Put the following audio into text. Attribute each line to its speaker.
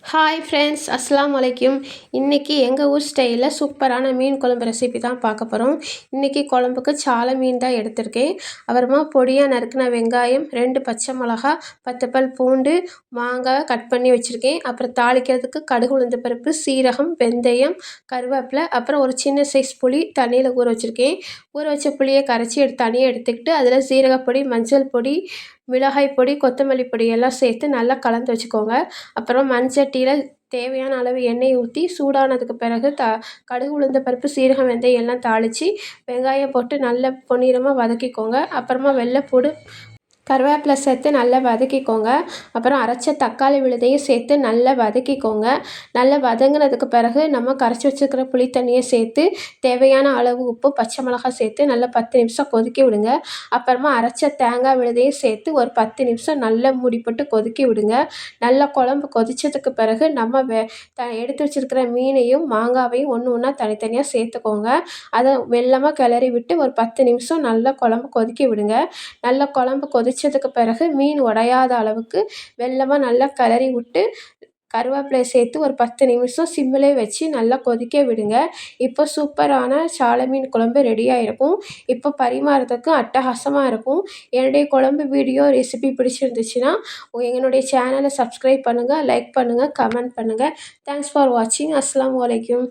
Speaker 1: Hi friends, அஸ்ஸலாமு அலைக்கும். இன்றைக்கி எங்கள் ஊர் ஸ்டைலில் சூப்பரான மீன் குழம்பு ரெசிபி தான் பார்க்க போகிறோம். இன்றைக்கி குழம்புக்கு சால மீன் தான் எடுத்திருக்கேன். அப்புறமா பொடியாக நறுக்கின வெங்காயம், 2 பச்சை மிளகா, 10 பல் பூண்டு, மாங்காய் கட் பண்ணி வச்சுருக்கேன். அப்புறம் தாளிக்கிறதுக்கு கடுகு, உளுந்து பருப்பு, சீரகம், வெந்தயம், கருவேப்பிலை, அப்புறம் ஒரு சின்ன சைஸ் புளி தண்ணியில் ஊற வச்சுருக்கேன். ஊற வச்ச புளியை கரைச்சி தனியாக எடுத்துக்கிட்டு அதில் சீரகப்பொடி, மஞ்சள் பொடி, மிளகாய் பொடி, கொத்தமல்லி பொடி எல்லாம் சேர்த்து நல்லா கலந்து வச்சுக்கோங்க. அப்புறம் மண்சட்டியில் தேவையான அளவு எண்ணெய் ஊற்றி சூடானதுக்கு பிறகு கடுகு, உளுந்த பருப்பு, சீரகம், வெந்தயம் எல்லாம் தாளித்து வெங்காயம் போட்டு நல்லா பொன்னிறமாக வதக்கிக்கோங்க. அப்புறமா வெள்ளைப்பூடு, கருவேப்பிலை சேர்த்து நல்லா வதக்கிக்கோங்க. அப்புறம் அரைச்ச தக்காளி விழுதையும் சேர்த்து நல்லா வதக்கிக்கோங்க. நல்லா வதங்கினதுக்கு பிறகு நம்ம கரைச்சி வச்சுருக்கிற புளி தண்ணியை சேர்த்து தேவையான அளவு உப்பு, பச்சை மிளகாய் சேர்த்து நல்லா 10 நிமிஷம் கொதிக்க விடுங்க. அப்புறமா அரைச்ச தேங்காய் விழுதையும் சேர்த்து ஒரு 10 நிமிஷம் நல்லா மூடி போட்டு கொதிக்க விடுங்க. நல்லா குழம்பு கொதித்ததுக்கு பிறகு நம்ம எடுத்து வச்சுருக்கிற மீனையும் மாங்காவையும் ஒன்று ஒன்றா தனித்தனியாக சேர்த்துக்கோங்க. அதை மெல்லமாக கிளறி விட்டு ஒரு 10 நிமிஷம் நல்லா குழம்பு கொதிக்க விடுங்க. நல்லா குழம்பு கொதித்ததுக்கு பிறகு மீன் உடையாத அளவுக்கு மெல்லமாக நல்லா கிளறி விட்டு கருவேப்பிலையை சேர்த்து ஒரு 10 நிமிஷம் சிம்மிலே வச்சு நல்லா கொதிக்க விடுங்க. இப்போ சூப்பரான சால மீன் குழம்பு ரெடியாக இருக்கும். இப்போ பரிமாறதுக்கு அட்டகாசமாக இருக்கும். என்னுடைய குழம்பு வீடியோ ரெசிபி பிடிச்சிருந்துச்சுன்னா என்னுடைய சேனலை சப்ஸ்கிரைப் பண்ணுங்கள், லைக் பண்ணுங்கள், கமெண்ட் பண்ணுங்கள். தேங்க்ஸ் ஃபார் வாட்சிங். அஸ்ஸலாமு அலைக்கும்.